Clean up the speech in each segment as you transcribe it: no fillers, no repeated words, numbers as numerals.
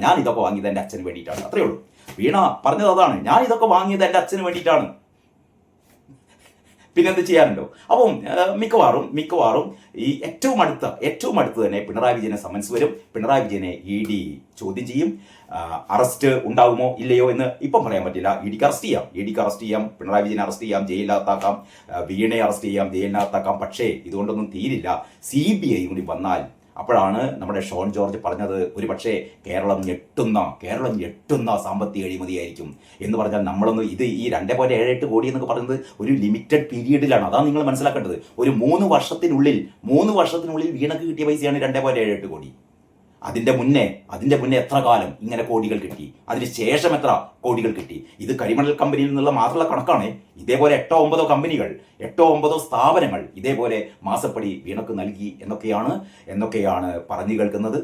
ഞാൻ ഇതൊക്കെ വാങ്ങിയത് എൻ്റെ അച്ഛന് വേണ്ടിയിട്ടാണ്. അത്രയേ ഉള്ളൂ. വീണ പറഞ്ഞത് അതാണ്, ഞാൻ ഇതൊക്കെ വാങ്ങിയത് എൻ്റെ അച്ഛന് വേണ്ടിയിട്ടാണ്. പിന്നെ എന്ത് ചെയ്യാനുണ്ടോ? അപ്പം മിക്കവാറും ഈ ഏറ്റവും അടുത്ത് തന്നെ പിണറായി വിജയനെ സമൻസ് വരും. പിണറായി വിജയനെ ED ചോദ്യം ചെയ്യും. അറസ്റ്റ് ഉണ്ടാകുമോ ഇല്ലയോ എന്ന് ഇപ്പം പറയാൻ പറ്റില്ല. EDക്ക് അറസ്റ്റ് ചെയ്യാം, പിണറായി വിജയനെ അറസ്റ്റ് ചെയ്യാം, ജയിലിനകത്താക്കാം, വീണയെ അറസ്റ്റ് ചെയ്യാം, ജയിലിനകത്താക്കാം. പക്ഷേ ഇതുകൊണ്ടൊന്നും തീരില്ല. CBI കൂടി വന്നാൽ അപ്പോഴാണ് നമ്മുടെ ഷോൺ ജോർജ് പറഞ്ഞത്, ഒരു പക്ഷേ കേരളം ഞെട്ടുന്ന സാമ്പത്തിക അഴിമതിയായിരിക്കും എന്ന് പറഞ്ഞാൽ നമ്മളൊന്ന് ഈ 2.78 കോടി എന്നൊക്കെ പറയുന്നത് ഒരു ലിമിറ്റഡ് പീരീഡിലാണ്. അതാണ് നിങ്ങൾ മനസ്സിലാക്കേണ്ടത്. ഒരു 3 വർഷത്തിനുള്ളിൽ വീണക്ക് കിട്ടിയ പൈസയാണ് 2.78 കോടി. അതിൻ്റെ മുന്നേ എത്ര കാലം ഇങ്ങനെ കോടികൾ കിട്ടി, അതിന് ശേഷം എത്ര കോടികൾ കിട്ടി. ഇത് കരിമണൽ കമ്പനിയിൽ നിന്നുള്ള മാത്രമുള്ള കണക്കാണ്. ഇതേപോലെ 8-9 കമ്പനികൾ, 8-9 സ്ഥാപനങ്ങൾ ഇതേപോലെ മാസപ്പടി വീണക്ക് നൽകി എന്നൊക്കെയാണ് പറഞ്ഞു കേൾക്കുന്നത്.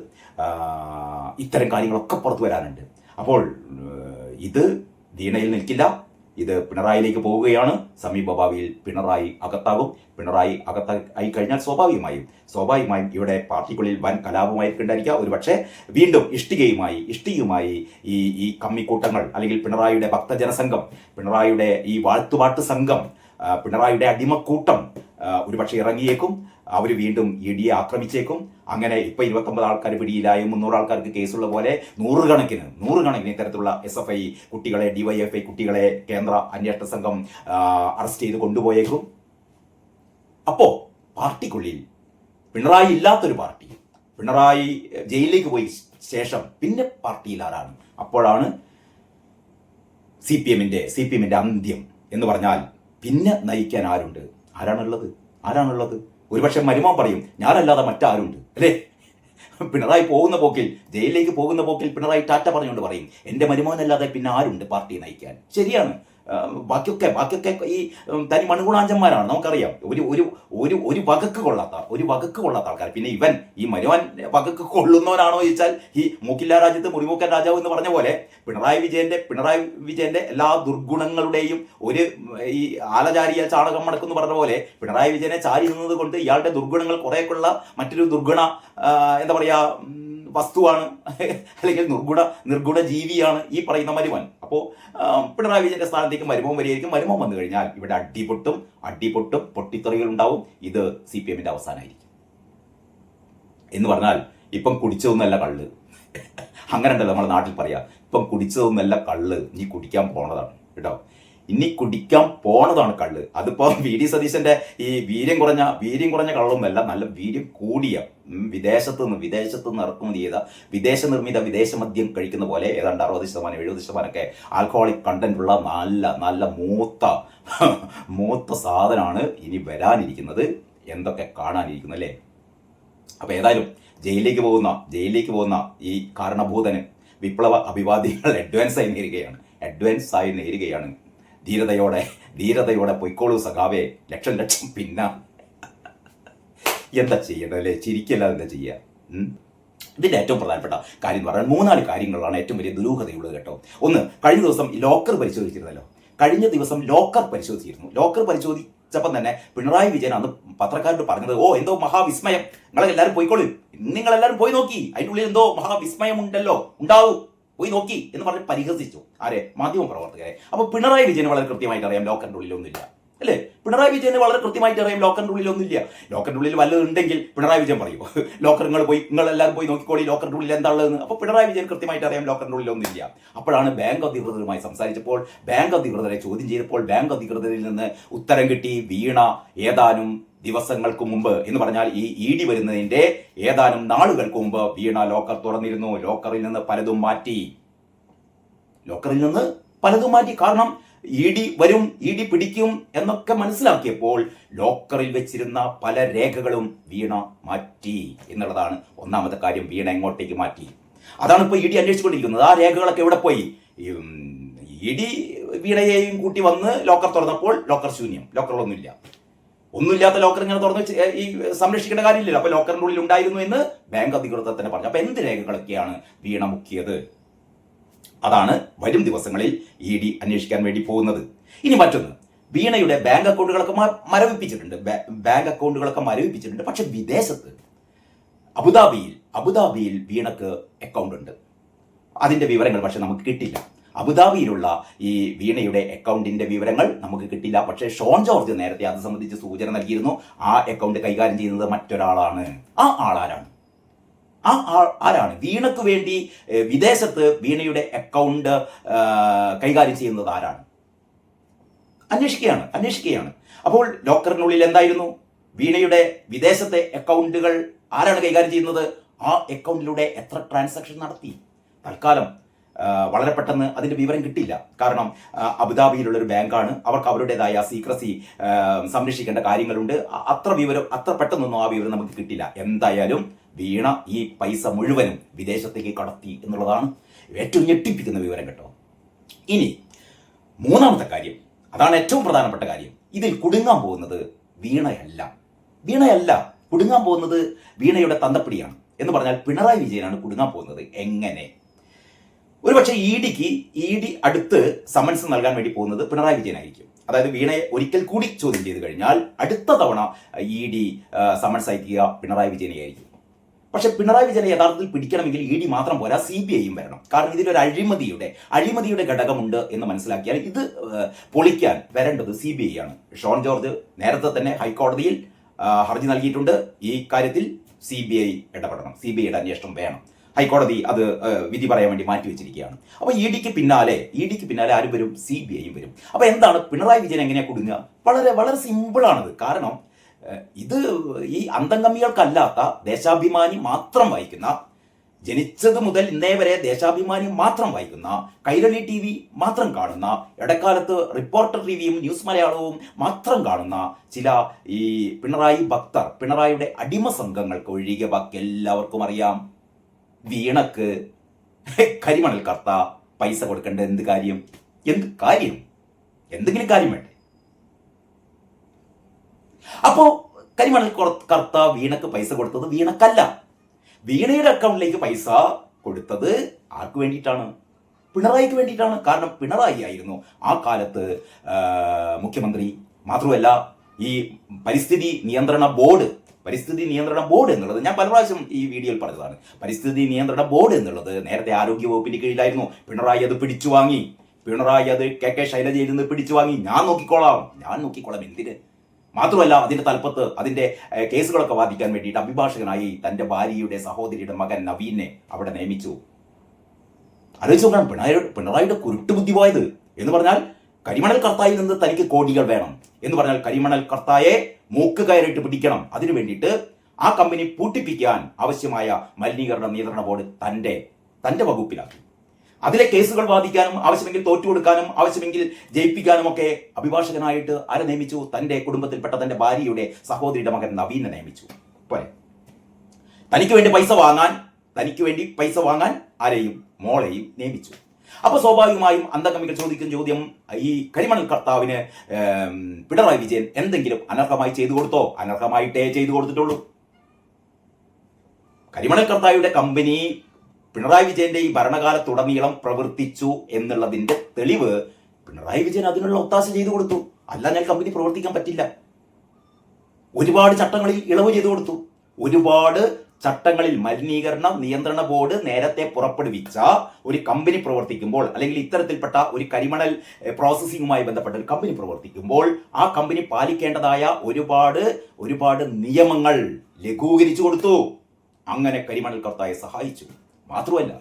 ഇത്തരം കാര്യങ്ങളൊക്കെ പുറത്തു വരാനുണ്ട്. അപ്പോൾ ഇത് വീണയിൽ നിൽക്കില്ല, ഇത് പിണറായിലേക്ക് പോവുകയാണ്. സമീപഭാവിയിൽ പിണറായി അകത്താകും. പിണറായി അകത്തായി കഴിഞ്ഞാൽ സ്വാഭാവികമായും ഇവിടെ പാർട്ടിക്കുള്ളിൽ വൻ കലാപമായിരിക്കുണ്ടായിരിക്കുക. ഒരു പക്ഷേ വീണ്ടും ഇഷ്ടികയുമായി ഈ കമ്മിക്കൂട്ടങ്ങൾ, അല്ലെങ്കിൽ പിണറായിയുടെ ഭക്തജനസംഘം, പിണറായിയുടെ ഈ വാഴ്ത്തുപാട്ട് സംഘം, പിണറായിയുടെ അടിമക്കൂട്ടം ഒരുപക്ഷെ ഇറങ്ങിയേക്കും. അവർ വീണ്ടും EDയെ ആക്രമിച്ചേക്കും. അങ്ങനെ ഇപ്പം 29 ആൾക്കാർ പിടിയിലായും 300 ആൾക്കാർക്ക് കേസുള്ള പോലെ നൂറുകണക്കിന് ഇത്തരത്തിലുള്ള SFI കുട്ടികളെ, DYFI കുട്ടികളെ കേന്ദ്ര അന്വേഷണ സംഘം അറസ്റ്റ് ചെയ്ത് കൊണ്ടുപോയേക്കും. അപ്പോൾ പാർട്ടിക്കുള്ളിൽ പിണറായി ഇല്ലാത്തൊരു പാർട്ടി, പിണറായി ജയിലിലേക്ക് പോയി ശേഷം പിന്നെ പാർട്ടിയിൽ ആരാണ്? അപ്പോഴാണ് CPMന്റെ അന്ത്യം എന്ന് പറഞ്ഞാൽ പിന്നെ നയിക്കാൻ ആരാണുള്ളത്? ഒരുപക്ഷെ മരുമോൻ പറയും, ഞാനല്ലാതെ മറ്റാരുണ്ട്, അല്ലേ? പിണറായി ജയിലിലേക്ക് പോകുന്ന പോക്കിൽ പിണറായി ടാറ്റ പറഞ്ഞുകൊണ്ട് പറയും, എൻ്റെ മരുമോനല്ലാതെ പിന്നെ ആരുണ്ട് പാർട്ടി നയിക്കാൻ? ശരിയാണ്. ബാക്കിയൊക്കെ ഈ തനി മണുകുണാഞ്ചന്മാരാണ്, നമുക്കറിയാം. ഒരു വകക്ക് കൊള്ളാത്ത ആൾക്കാർ. പിന്നെ ഈ മരുവൻ വകക്ക് കൊള്ളുന്നവനാണോ ചോദിച്ചാൽ, ഈ മൂക്കില്ല രാജ്യത്ത് മുറിമൂക്കൻ രാജാവ് എന്ന് പറഞ്ഞ പോലെ പിണറായി വിജയന്റെ എല്ലാ ദുർഗുണങ്ങളുടെയും ഈ ആലചാരിയ ചാണകം മടക്കുന്നു പറഞ്ഞ പോലെ പിണറായി വിജയനെ ചാരി നിന്നത് കൊണ്ട് ഇയാളുടെ ദുർഗുണങ്ങൾ കുറേക്കുള്ള മറ്റൊരു ദുർഗുണ എന്താ പറയാ വസ്തുവാണ്, അല്ലെങ്കിൽ നിർഗുണ ജീവിയാണ് ഈ പറയുന്ന മരുമൻ. അപ്പോൾ പിണറായി വിജയന്റെ സ്ഥാനത്തേക്ക് മരുമോൻ വരികയായിരിക്കും. മരുമോൻ വന്നു കഴിഞ്ഞാൽ ഇവിടെ അടിപൊട്ടും പൊട്ടിത്തെറികൾ ഉണ്ടാവും. ഇത് CPMന്റെ അവസാനമായിരിക്കും. എന്ന് പറഞ്ഞാൽ ഇപ്പം കുടിച്ചതൊന്നല്ല കള്ള്, അങ്ങനെ ഉണ്ടല്ലോ നമ്മുടെ നാട്ടിൽ പറയാ. ഇപ്പം കുടിച്ചതൊന്നല്ല കള്ള്, നീ കുടിക്കാൻ പോണതാണ് കേട്ടോ. ഇനി കുടിക്കാൻ പോണതാണ് കള്ള്. അതിപ്പോ VD സതീശന്റെ ഈ വീര്യം കുറഞ്ഞ കള്ളൊന്നുമല്ല, നല്ല വീര്യം കൂടിയ വിദേശത്ത് നിന്ന് ഇറക്കുമതി ചെയ്ത വിദേശ നിർമ്മിത വിദേശ മദ്യം കഴിക്കുന്ന പോലെ ഏതാണ്ട് 60%-70% ആൽക്കഹോളിക് കണ്ടന്റ് ഉള്ള നല്ല മൂത്ത സാധനമാണ് ഇനി വരാനിരിക്കുന്നത്. എന്തൊക്കെ കാണാനിരിക്കുന്നു അല്ലേ? അപ്പൊ ഏതായാലും ജയിലിലേക്ക് പോകുന്ന ഈ കാരണഭൂതന് വിപ്ലവ അഭിവാദ്യങ്ങൾ അഡ്വാൻസ് ആയി നേരുകയാണ്. ധീരതയോടെ പൊയ്ക്കോളൂ സഖാവേ, ലക്ഷം പിന്നെ എന്താ ചെയ്യേണ്ടത് അല്ലേ? ചിരിക്കല്ലാതെ എന്താ ചെയ്യുക? ഇതിൻ്റെ ഏറ്റവും പ്രധാനപ്പെട്ട കാര്യം എന്ന് പറഞ്ഞാൽ 3-4 കാര്യങ്ങളാണ് ഏറ്റവും വലിയ ദുരൂഹതയുള്ളത് കേട്ടോ. ഒന്ന്, കഴിഞ്ഞ ദിവസം ലോക്കർ പരിശോധിച്ചിരുന്നല്ലോ. ലോക്കർ പരിശോധിച്ചപ്പം തന്നെ പിണറായി വിജയൻ അന്ന് പത്രക്കാരോട് പറഞ്ഞത്, എന്തോ മഹാവിസ്മയം, നിങ്ങളെല്ലാവരും പോയി നോക്കി, അതിൻ്റെ ഉള്ളിൽ എന്തോ മഹാവിസ്മയം ഉണ്ടാവും, പോയി നോക്കി എന്ന് പറഞ്ഞ് പരിഹസിച്ചു. ആരെ? മാധ്യമ പ്രവർത്തകരെ. അപ്പോൾ പിണറായി വിജയന് വളരെ കൃത്യമായിട്ട് അറിയാം ലോക്കറിൻ്റെ ഉള്ളിലൊന്നുമില്ല, അല്ലേ? പിണറായി വിജയന് വളരെ കൃത്യമായിട്ട് അറിയാം ലോക്കറിൻ്റെ ഉള്ളിലൊന്നുമില്ല. ലോക്കറിൻ്റെ ഉള്ളിൽ വല്ലതുണ്ടെങ്കിൽ പിണറായി വിജയൻ പറയുമോ, നിങ്ങളെല്ലാവരും പോയി നോക്കിക്കോളി ലോക്കറിൻ്റെ ഉള്ളിൽ എന്താ ഉള്ളതെന്ന്? അപ്പോൾ പിണറായി വിജയൻ കൃത്യമായിട്ട് അറിയാം ലോക്കറിൻ്റെ ഉള്ളിലൊന്നുമില്ല. അപ്പോഴാണ് ബാങ്ക് അധികൃതരുമായി സംസാരിച്ചപ്പോൾ, ബാങ്ക് അധികൃതരെ ചോദ്യം ചെയ്തപ്പോൾ ബാങ്ക് അധികൃതരിൽ നിന്ന് ഉത്തരം കിട്ടി, വീണ ഏതാനും ദിവസങ്ങൾക്ക് മുമ്പ് എന്ന് പറഞ്ഞാൽ ഈ ED വരുന്നതിൻ്റെ ഏതാനും നാളുകൾക്ക് മുമ്പ് വീണ ലോക്കർ തുറന്നിരുന്നു. ലോക്കറിൽ നിന്ന് പലതും മാറ്റി. കാരണം ED വരും, ED പിടിക്കും എന്നൊക്കെ മനസ്സിലാക്കിയപ്പോൾ ലോക്കറിൽ വെച്ചിരുന്ന പല രേഖകളും വീണ മാറ്റി എന്നുള്ളതാണ് ഒന്നാമത്തെ കാര്യം. വീണ എങ്ങോട്ടേക്ക് മാറ്റി? അതാണ് ഇപ്പോൾ ED അന്വേഷിച്ചുകൊണ്ടിരിക്കുന്നത്. ആ രേഖകളൊക്കെ എവിടെ പോയി? ED വീണയെയും കൂട്ടി വന്ന് ലോക്കർ തുറന്നപ്പോൾ ലോക്കർ ശൂന്യം, ഒന്നുമില്ലാത്ത ലോക്കർ ഇങ്ങനെ തുറന്ന് ഈ സംരക്ഷിക്കേണ്ട കാര്യമില്ലല്ലോ. അപ്പോൾ ലോക്കറിൻ്റെ ഉള്ളിൽ ഉണ്ടായിരുന്നു എന്ന് ബാങ്ക് അധികൃതർ തന്നെ പറഞ്ഞു. അപ്പോൾ എന്ത് രേഖകളൊക്കെയാണ് വീണ മുക്കിയത്? അതാണ് വരും ദിവസങ്ങളിൽ ED അന്വേഷിക്കാൻ വേണ്ടി പോകുന്നത്. ഇനി മറ്റൊന്ന്, വീണയുടെ ബാങ്ക് അക്കൗണ്ടുകളൊക്കെ മരവിപ്പിച്ചിട്ടുണ്ട്. പക്ഷെ വിദേശത്ത് അബുദാബിയിൽ വീണക്ക് അക്കൗണ്ട് ഉണ്ട്. അതിൻ്റെ വിവരങ്ങൾ പക്ഷെ നമുക്ക് കിട്ടില്ല. അബുദാബിയിലുള്ള ഈ വീണയുടെ അക്കൗണ്ടിന്റെ വിവരങ്ങൾ നമുക്ക് കിട്ടില്ല. പക്ഷേ ഷോൺ ജോർജ് നേരത്തെ അത് സംബന്ധിച്ച് സൂചന നൽകിയിരുന്നു. ആ അക്കൗണ്ട് കൈകാര്യം ചെയ്യുന്നത് മറ്റൊരാളാണ്. ആ ആളാരാണ്? ആരാണ് വീണക്ക് വേണ്ടി വിദേശത്ത് വീണയുടെ അക്കൗണ്ട് കൈകാര്യം ചെയ്യുന്നത് ആരാണ്? അന്വേഷിക്കുകയാണ്. അപ്പോൾ ലോക്കറിനുള്ളിൽ എന്തായിരുന്നു? വീണയുടെ വിദേശത്തെ അക്കൗണ്ടുകൾ ആരാണ് കൈകാര്യം ചെയ്യുന്നത്? ആ അക്കൗണ്ടിലൂടെ എത്ര ട്രാൻസാക്ഷൻ നടത്തി? തൽക്കാലം വളരെ പെട്ടെന്ന് അതിൻ്റെ വിവരം കിട്ടില്ല. കാരണം അബുദാബിയിലുള്ളൊരു ബാങ്കാണ്. അവർക്ക് അവരുടേതായ സീക്രസി സംരക്ഷിക്കേണ്ട കാര്യങ്ങളുണ്ട്. അത്ര പെട്ടെന്നൊന്നും ആ വിവരം നമുക്ക് കിട്ടില്ല. എന്തായാലും വീണ ഈ പൈസ മുഴുവനും വിദേശത്തേക്ക് കടത്തി എന്നുള്ളതാണ് ഏറ്റവും ഞെട്ടിപ്പിക്കുന്ന വിവരം കേട്ടോ. ഇനി മൂന്നാമത്തെ കാര്യം, അതാണ് ഏറ്റവും പ്രധാനപ്പെട്ട കാര്യം. ഇതിൽ കുടുങ്ങാൻ പോകുന്നത് വീണയല്ല. കുടുങ്ങാൻ പോകുന്നത് വീണയുടെ തന്തപ്പിടിയാണ്. എന്ന് പറഞ്ഞാൽ പിണറായി വിജയനാണ് കുടുങ്ങാൻ പോകുന്നത്. എങ്ങനെ? ഒരുപക്ഷെ ഇ ഡി അടുത്ത് സമൻസ് നൽകാൻ വേണ്ടി പോകുന്നത് പിണറായി വിജയനായിരിക്കും. അതായത് വീണയെ ഒരിക്കൽ കൂടി ചോദ്യം ചെയ്ത് കഴിഞ്ഞാൽ അടുത്ത തവണ ഇ ഡി സമൻസ് അയക്കുക പിണറായി വിജയനെയായിരിക്കും. പക്ഷെ പിണറായി വിജയനെ യഥാർത്ഥത്തിൽ പിടിക്കണമെങ്കിൽ ഇ ഡി മാത്രം പോരാ, CBIയും വരണം. കാരണം ഇതിലൊരു അഴിമതിയുടെ ഘടകമുണ്ട് എന്ന് മനസ്സിലാക്കിയാൽ ഇത് പൊളിക്കാൻ വരേണ്ടത് CBI ആണ്. ഷോൺ ജോർജ് നേരത്തെ തന്നെ ഹൈക്കോടതിയിൽ ഹർജി നൽകിയിട്ടുണ്ട്. ഈ കാര്യത്തിൽ CBI ഇടപെടണം, CBIയുടെ അന്വേഷണം വേണം. ഹൈക്കോടതി അത് വിധി പറയാൻ വേണ്ടി മാറ്റിവെച്ചിരിക്കുകയാണ്. അപ്പോൾ ഇ ഡിക്ക് പിന്നാലെ ആരും വരും? CBIയും വരും. അപ്പോൾ എന്താണ് പിണറായി വിജയൻ എങ്ങനെയാണ് കുടുങ്ങുക? വളരെ സിമ്പിളാണത്. കാരണം ഇത് ഈ അന്തംഗമികൾക്കല്ലാത്ത ദേശാഭിമാനി മാത്രം വായിക്കുന്ന, ജനിച്ചത് മുതൽ ഇന്നേ വരെ ദേശാഭിമാനി മാത്രം വായിക്കുന്ന, കൈരളി TV മാത്രം കാണുന്ന, ഇടക്കാലത്ത് റിപ്പോർട്ടർ TVയും ന്യൂസ് മലയാളവും മാത്രം കാണുന്ന ചില ഈ പിണറായി ഭക്തർ, പിണറായിയുടെ അടിമ സംഘങ്ങൾക്ക് ഒഴികെ ബാക്കി എല്ലാവർക്കും അറിയാം വീണക്ക് കരിമണൽ കർത്ത പൈസ കൊടുക്കേണ്ട എന്ത് കാര്യം? എന്തെങ്കിലും കാര്യം വേണ്ടേ? അപ്പോ കരിമണൽ കർത്ത വീണക്ക് പൈസ കൊടുത്തത് വീണക്കല്ല. വീണയുടെ അക്കൗണ്ടിലേക്ക് പൈസ കൊടുത്തത് ആർക്ക് വേണ്ടിയിട്ടാണ്? പിണറായിക്ക് വേണ്ടിയിട്ടാണ്. കാരണം പിണറായി ആയിരുന്നു ആ കാലത്ത് മുഖ്യമന്ത്രി. മാത്രമല്ല ഈ പരിസ്ഥിതി നിയന്ത്രണ ബോർഡ് എന്നുള്ളത് ഞാൻ പല പ്രാവശ്യം ഈ വീഡിയോയിൽ പറഞ്ഞതാണ്. പരിസ്ഥിതി നിയന്ത്രണ ബോർഡ് എന്നുള്ളത് നേരത്തെ ആരോഗ്യ വകുപ്പിന്റെ കീഴിലായിരുന്നു. പിണറായി അത് പിടിച്ചു വാങ്ങി. KK ശൈലജയിൽ നിന്ന് പിടിച്ചു വാങ്ങി. ഞാൻ നോക്കിക്കോളാം എന്തിന്? മാത്രമല്ല അതിന്റെ തലപ്പത്ത് അതിന്റെ കേസുകളൊക്കെ വാദിക്കാൻ വേണ്ടിയിട്ട് അഭിഭാഷകനായി തന്റെ ഭാര്യയുടെ സഹോദരിയുടെ മകൻ നവീനെ അവിടെ നിയമിച്ചു. ആലോചിച്ച് നോക്കണം പിണറായിയുടെ കുരുട്ടുബുദ്ധി പോയത്. എന്ന് പറഞ്ഞാൽ കരിമണൽ കർത്തായിൽ നിന്ന് തനിക്ക് കോടികൾ വേണം എന്ന് പറഞ്ഞാൽ കരിമണൽ കർത്തായെ മൂക്ക് കയറിയിട്ട് പിടിക്കണം. അതിനു വേണ്ടിയിട്ട് ആ കമ്പനി പൂട്ടിപ്പിക്കാൻ ആവശ്യമായ മലിനീകരണ നിയന്ത്രണ ബോർഡ് തന്റെ വകുപ്പിലാക്കി. അതിലെ കേസുകൾ വാദിക്കാനും ആവശ്യമെങ്കിൽ തോറ്റുകൊടുക്കാനും ആവശ്യമെങ്കിൽ ജയിപ്പിക്കാനും ഒക്കെ അഭിഭാഷകനായിട്ട് ആരെ നിയമിച്ചു? തന്റെ കുടുംബത്തിൽപ്പെട്ട തന്റെ ഭാര്യയുടെ സഹോദരിയുടെ മകൻ നവീനെ നിയമിച്ചു. പോരെ? തനിക്ക് വേണ്ടി പൈസ വാങ്ങാൻ ആരെയും മോളെയും നിയമിച്ചു. അപ്പൊ സ്വാഭാവികമായും അന്തംഗമികൾ ചോദിക്കും ചോദ്യം, ഈ കരിമണൽ കർത്താവിന് പിണറായി വിജയൻ എന്തെങ്കിലും അനർഹമായി ചെയ്തു കൊടുത്തോ? അനർഹമായിട്ടേ ചെയ്തു കൊടുത്തിട്ടുള്ളൂ. കരിമണൽ കർത്താവിയുടെ കമ്പനി പിണറായി വിജയന്റെ ഈ ഭരണകാലത്തുടനീളം പ്രവർത്തിച്ചു എന്നുള്ളതിന്റെ തെളിവ് പിണറായി വിജയൻ അതിനുള്ള ഒത്താശ ചെയ്തു കൊടുത്തു. അല്ലാഞ്ഞാൽ കമ്പനി പ്രവർത്തിക്കാൻ പറ്റില്ല. ഒരുപാട് ചട്ടങ്ങളിൽ ഇളവ് ചെയ്തു കൊടുത്തു. ഒരുപാട് ചട്ടങ്ങളിൽ മലിനീകരണ നിയന്ത്രണ ബോർഡ് നേരത്തെ പുറപ്പെടുവിച്ച ഒരു കമ്പനി പ്രവർത്തിക്കുമ്പോൾ, അല്ലെങ്കിൽ ഇത്തരത്തിൽപ്പെട്ട ഒരു കരിമണൽ പ്രോസസ്സിംഗുമായി ബന്ധപ്പെട്ട ഒരു കമ്പനി പ്രവർത്തിക്കുമ്പോൾ ആ കമ്പനി പാലിക്കേണ്ടതായ ഒരുപാട് നിയമങ്ങൾ ലഘൂകരിച്ചു കൊടുത്തു. അങ്ങനെ കരിമണൽ കർത്തായെ സഹായിച്ചു. മാത്രമല്ല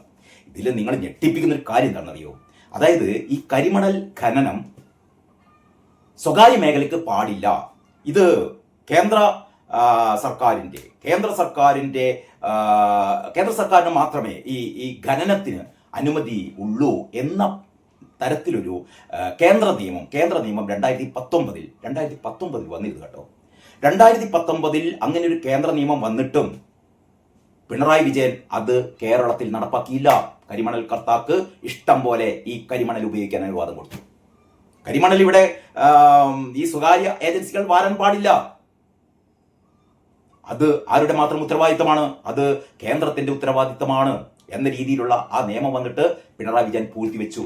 ഇതിൽ നിങ്ങൾ ഞെട്ടിപ്പിക്കുന്ന ഒരു കാര്യം എന്താണെന്നറിയോ? അതായത് ഈ കരിമണൽ ഖനനം സ്വകാര്യ മേഖലയ്ക്ക് പാടില്ല. ഇത് കേന്ദ്ര സർക്കാരിന് മാത്രമേ ഈ ഖനനത്തിന് അനുമതി ഉള്ളൂ എന്ന തരത്തിലൊരു കേന്ദ്ര നിയമം 2019 വന്നിരുന്നു കേട്ടോ. 2019 അങ്ങനെ ഒരു കേന്ദ്ര നിയമം വന്നിട്ടും പിണറായി വിജയൻ അത് കേരളത്തിൽ നടപ്പാക്കിയില്ല. കരിമണൽ കർത്താക്ക് ഇഷ്ടം പോലെ ഈ കരിമണൽ ഉപയോഗിക്കാൻ അനുവാദം കൊടുത്തു. കരിമണൽ ഇവിടെ ഈ സ്വകാര്യ ഏജൻസികൾ വാരാൻ പാടില്ല. അത് ആരുടെ മാത്രം ഉത്തരവാദിത്തമാണ്? അത് കേന്ദ്രത്തിന്റെ ഉത്തരവാദിത്തമാണ് എന്ന രീതിയിലുള്ള ആ നിയമം വന്നിട്ട് പിണറായി വിജയൻ പൂഴ്ത്തിവെച്ചു.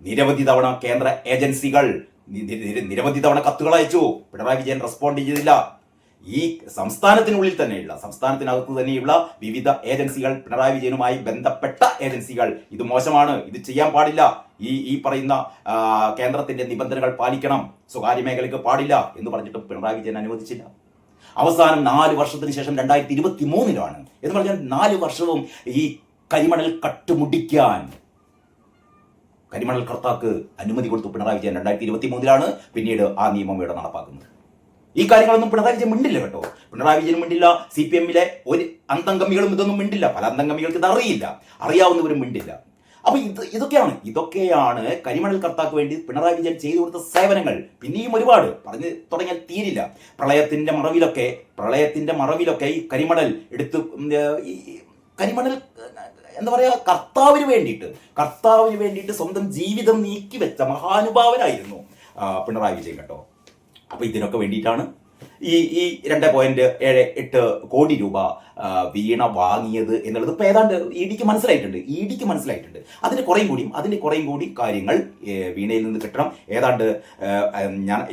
നിരവധി തവണ കേന്ദ്ര ഏജൻസികൾ നിരവധി തവണ കത്തുകൾ അയച്ചു. പിണറായി വിജയൻ റെസ്പോണ്ട് ചെയ്തില്ല. ഈ സംസ്ഥാനത്തിനകത്ത് തന്നെയുള്ള വിവിധ ഏജൻസികൾ, പിണറായി വിജയനുമായി ബന്ധപ്പെട്ട ഏജൻസികൾ ഇത് മോശമാണ്, ഇത് ചെയ്യാൻ പാടില്ല, ഈ പറയുന്ന കേന്ദ്രത്തിന്റെ നിബന്ധനകൾ പാലിക്കണം, സ്വകാര്യ മേഖലയ്ക്ക് പാടില്ല എന്ന് പറഞ്ഞിട്ട് പിണറായി വിജയൻ അനുവദിച്ചില്ല. അവസാനം 4 വർഷത്തിന് ശേഷം 2023 എന്ന് പറഞ്ഞാൽ 4 വർഷവും ഈ കരിമണൽ കട്ടുമുടിക്കാൻ കരിമണൽ കർത്താക്ക് അനുമതി കൊടുത്തു പിണറായി വിജയൻ. 2023 പിന്നീട് ആ നിയമം ഇവിടെ നടപ്പാക്കുന്നത്. ഈ കാര്യങ്ങളൊന്നും പിണറായി വിജയൻ മിണ്ടില്ല കേട്ടോ. പിണറായി വിജയൻ മിണ്ടില്ല, CPM-ലെ ഒരു അന്തംഗമികളും ഇതൊന്നും മിണ്ടില്ല. പല അന്തംഗമികൾക്ക് ഇത് അറിയില്ല, അറിയാവുന്നവരും മിണ്ടില്ല. അപ്പൊ ഇതൊക്കെയാണ് കരിമണൽ കർത്താക്ക് വേണ്ടി പിണറായി വിജയൻ ചെയ്തു കൊടുത്ത സേവനങ്ങൾ. പിന്നെയും ഒരുപാട് പറഞ്ഞു തുടങ്ങിയാൽ തീരില്ല. പ്രളയത്തിന്റെ മറവിലൊക്കെ ഈ കരിമണൽ എടുത്ത് കരിമണൽ എന്താ പറയാ, കർത്താവിന് വേണ്ടിയിട്ട് സ്വന്തം ജീവിതം നീക്കിവെച്ച മഹാനുഭാവനായിരുന്നു പിണറായി വിജയൻ കേട്ടോ. അപ്പൊ ഇതിനൊക്കെ വേണ്ടിയിട്ടാണ് ഈ 2.78 കോടി രൂപ വീണ വാങ്ങിയത് എന്നുള്ളത് ഇപ്പൊ ഏതാണ്ട് ഇഡിക്ക് മനസ്സിലായിട്ടുണ്ട്. അതിന്റെ കുറേയും കൂടി കാര്യങ്ങൾ വീണയിൽ നിന്ന് കിട്ടണം. ഏതാണ്ട്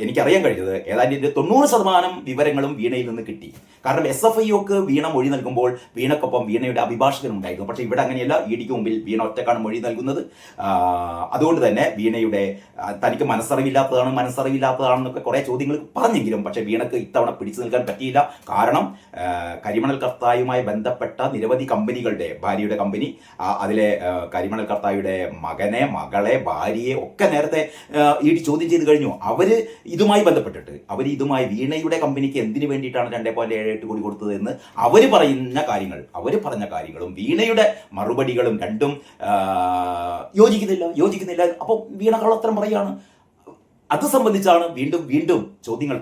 എനിക്കറിയാൻ കഴിഞ്ഞത് ഏതാണ്ട് 90% വിവരങ്ങളും വീണയിൽ നിന്ന് കിട്ടി. കാരണം SFIOക്ക് വീണ മൊഴി നൽകുമ്പോൾ വീണക്കൊപ്പം വീണയുടെ അഭിഭാഷകൻ ഉണ്ടായിരുന്നു. പക്ഷെ ഇവിടെ അങ്ങനെയല്ല, ഇഡിക്ക് മുമ്പിൽ വീണ ഒറ്റക്കാണ് മൊഴി നൽകുന്നത്. അതുകൊണ്ട് തന്നെ വീണയുടെ തനിക്ക് മനസ്സറിവില്ലാത്തതാണെന്നൊക്കെ കുറെ ചോദ്യങ്ങൾ പറഞ്ഞെങ്കിലും പക്ഷെ വീണക്ക് ഇത്തവണ പിടിച്ചു നിൽക്കാൻ പറ്റിയില്ല. കാരണം കരിമണൽ കർത്തായുമായി ബന്ധപ്പെട്ട നിരവധി കമ്പനികളുടെ, ഭാര്യയുടെ കമ്പനി, അതിലെ കരിമണൽ കർത്തായുടെ മകനെ, മകളെ, ഭാര്യയെ ഒക്കെ നേരത്തെ ഇഡി ചോദ്യം ചെയ്ത് കഴിഞ്ഞു. ഇതുമായി ബന്ധപ്പെട്ടിട്ട് വീണയുടെ കമ്പനിക്ക് എന്തിനു വേണ്ടിയിട്ടാണ് 2.78 കോടി കൊടുത്തത് എന്ന് അവർ പറഞ്ഞ കാര്യങ്ങളും വീണയുടെ മറുപടികളും രണ്ടും യോജിക്കുന്നില്ല. അപ്പോൾ വീണ കള്ളത്തരം പറയാണ്. അത് സംബന്ധിച്ചാണ് വീണ്ടും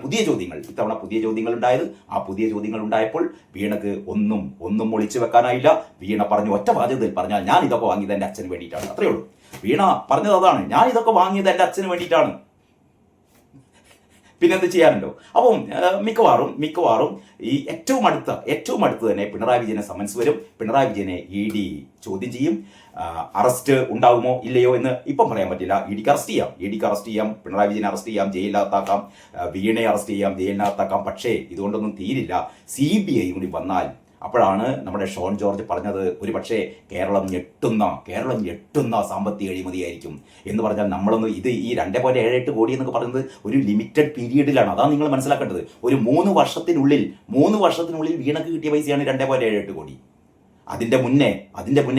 പുതിയ ചോദ്യങ്ങൾ ഇത്തവണ പുതിയ ചോദ്യങ്ങൾ ഉണ്ടായത്. ആ പുതിയ ചോദ്യങ്ങൾ ഉണ്ടായപ്പോൾ വീണക്ക് ഒന്നും ഒളിച്ചു വെക്കാനായില്ല. വീണ പറഞ്ഞു, ഒറ്റ വാചകത്തിൽ പറഞ്ഞാൽ, ഞാൻ ഇതൊക്കെ വാങ്ങിയത് എൻ്റെ അച്ഛന് വേണ്ടിയിട്ടാണ്. അത്രയേ ഉള്ളൂ. വീണ പറഞ്ഞത് അതാണ്, ഞാൻ ഇതൊക്കെ വാങ്ങിയത് എൻ്റെ അച്ഛന് വേണ്ടിയിട്ടാണ്. പിന്നെന്ത് ചെയ്യാനുണ്ടോ? അപ്പം മിക്കവാറും ഈ ഏറ്റവും അടുത്ത് തന്നെ പിണറായി വിജയനെ സമൻസ് വരും. പിണറായി വിജയനെ ED ചോദ്യം ചെയ്യും. അറസ്റ്റ് ഉണ്ടാകുമോ ഇല്ലയോ എന്ന് ഇപ്പം പറയാൻ പറ്റില്ല. ഇഡിക്ക് അറസ്റ്റ് ചെയ്യാം, പിണറായി വിജയനെ അറസ്റ്റ് ചെയ്യാം, ജയിലിനകത്താക്കാം, വീണയെ അറസ്റ്റ് ചെയ്യാം, ജയിലിനകത്താക്കാം. പക്ഷേ ഇതുകൊണ്ടൊന്നും തീരില്ല. CBI കൂടി വന്നാൽ അപ്പോഴാണ് നമ്മുടെ ഷോൺ ജോർജ് പറഞ്ഞത്, ഒരു പക്ഷേ കേരളം ഞെട്ടുന്ന സാമ്പത്തിക അഴിമതിയായിരിക്കും എന്ന് പറഞ്ഞാൽ നമ്മളൊന്ന് ഈ 2.78 കോടി എന്നൊക്കെ പറയുന്നത് ഒരു ലിമിറ്റഡ് പീരീഡിലാണ്. അതാണ് നിങ്ങൾ മനസ്സിലാക്കേണ്ടത്. ഒരു 3 വർഷത്തിനുള്ളിൽ വീണക്ക് കിട്ടിയ പൈസയാണ് 2.78 കോടി. അതിന്റെ മുന്നേ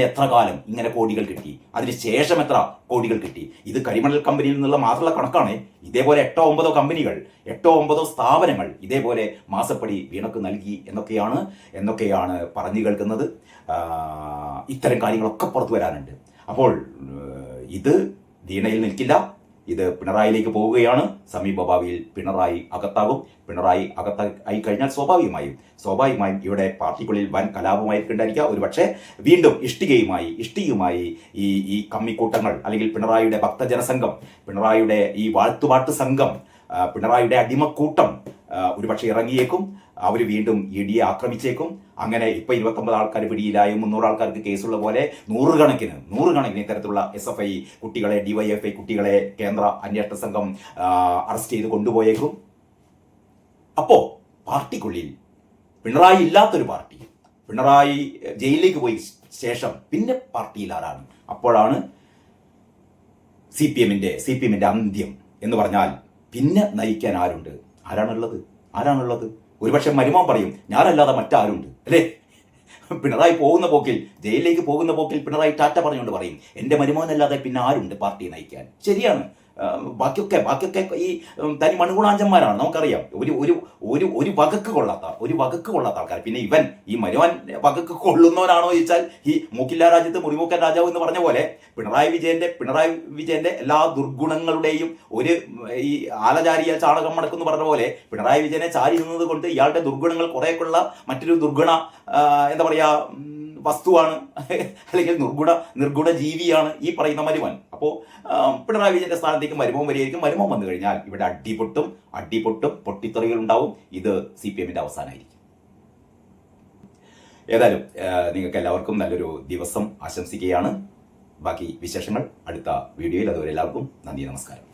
എത്ര കാലം ഇങ്ങനെ കോടികൾ കിട്ടി, അതിന് ശേഷം എത്ര കോടികൾ കിട്ടി. ഇത് കരിമണൽ കമ്പനിയിൽ നിന്നുള്ള മാത്രമുള്ള കണക്കാണ്. ഇതേപോലെ 8-9 കമ്പനികൾ, 8-9 സ്ഥാപനങ്ങൾ ഇതേപോലെ മാസപ്പടി വീണക്ക് നൽകി എന്നൊക്കെയാണ് പറഞ്ഞു കേൾക്കുന്നത്. ഇത്തരം കാര്യങ്ങളൊക്കെ പുറത്തു വരാനുണ്ട്. അപ്പോൾ ഇത് വീണയിൽ നിൽക്കില്ല, ഇത് പിണറായിലേക്ക് പോവുകയാണ്. സമീപഭാവിയിൽ പിണറായി അകത്തായി കഴിഞ്ഞാൽ സ്വാഭാവികമായും ഇവിടെ പാർട്ടിക്കുള്ളിൽ വൻ കലാപമായിരിക്കുണ്ടായിരിക്കുക. ഒരുപക്ഷെ വീണ്ടും ഇഷ്ടികയുമായി ഈ കമ്മിക്കൂട്ടങ്ങൾ, അല്ലെങ്കിൽ പിണറായിയുടെ ഭക്തജനസംഘം, പിണറായിയുടെ ഈ വാഴ്ത്തുപാട്ട് സംഘം, പിണറായിയുടെ അടിമക്കൂട്ടം ഒരുപക്ഷെ ഇറങ്ങിയേക്കും. അവർ വീണ്ടും EDയെ ആക്രമിച്ചേക്കും. അങ്ങനെ ഇപ്പൊ 29 ആൾക്കാർ പിടിയിലായും 300 ആൾക്കാർക്ക് കേസുള്ള പോലെ നൂറുകണക്കിന് ഇത്തരത്തിലുള്ള SFI കുട്ടികളെ, DYFI കുട്ടികളെ കേന്ദ്ര അന്വേഷണ സംഘം അറസ്റ്റ് ചെയ്ത് കൊണ്ടുപോയേക്കും. അപ്പോ പാർട്ടിക്കുള്ളിൽ പിണറായി ഇല്ലാത്തൊരു പാർട്ടി, പിണറായി ജയിലിലേക്ക് പോയി ശേഷം പിന്നെ പാർട്ടിയിൽ ആരാണ്? അപ്പോഴാണ് CPM-ന്റെ അന്ത്യം എന്ന് പറഞ്ഞാൽ പിന്നെ നയിക്കാൻ ആരാണുള്ളത്? ഒരുപക്ഷെ മരുമോൻ പറയും, ഞാനല്ലാതെ മറ്റാരുണ്ട്, അല്ലേ? പിണറായി ജയിലിലേക്ക് പോകുന്ന പോക്കിൽ പിണറായി ടാറ്റ പറഞ്ഞുകൊണ്ട് പറയും, എൻ്റെ മരുമോനല്ലാതെ പിന്നെ ആരുണ്ട് പാർട്ടി നയിക്കാൻ? ശരിയാണ്. ബാക്കിയൊക്കെ ഈ തനി മണുകുണാഞ്ചന്മാരാണ്, നമുക്കറിയാം. ഒരു വകക്ക് കൊള്ളാത്ത ആൾക്കാർ. പിന്നെ ഈ മരുവൻ വകക്ക് കൊള്ളുന്നവനാണോ ചോദിച്ചാൽ, ഈ മൂക്കില്ല രാജ്യത്ത് മുറിമൂക്കൻ രാജാവ് എന്ന് പറഞ്ഞ പോലെ പിണറായി വിജയന്റെ എല്ലാ ദുർഗുണങ്ങളുടെയും ഈ ആലചാരിയ ചാണകം മടക്കെന്ന് പറഞ്ഞ പോലെ പിണറായി വിജയനെ ചാരി നിന്നത് കൊണ്ട് ഇയാളുടെ ദുർഗുണങ്ങൾ കുറേക്കുള്ള മറ്റൊരു ദുർഗുണ എന്താ പറയാ വസ്തുവാണ്, അല്ലെങ്കിൽ നിർഗുണ ജീവിയാണ് ഈ പറയുന്ന മരുമോൻ. അപ്പോൾ പിണറായി വിജയന്റെ സ്ഥാനത്തേക്ക് മരുമോൻ വരികയായിരിക്കും. മരുമോൻ വന്നു കഴിഞ്ഞാൽ ഇവിടെ അടിപൊട്ടും പൊട്ടിത്തെറികൾ ഉണ്ടാവും. ഇത് CPM-ന്റെ അവസാനമായിരിക്കും. ഏതായാലും നിങ്ങൾക്ക് എല്ലാവർക്കും നല്ലൊരു ദിവസം ആശംസിക്കുകയാണ്. ബാക്കി വിശേഷങ്ങൾ അടുത്ത വീഡിയോയിൽ. അതുവരെ എല്ലാവർക്കും നന്ദി, നമസ്കാരം.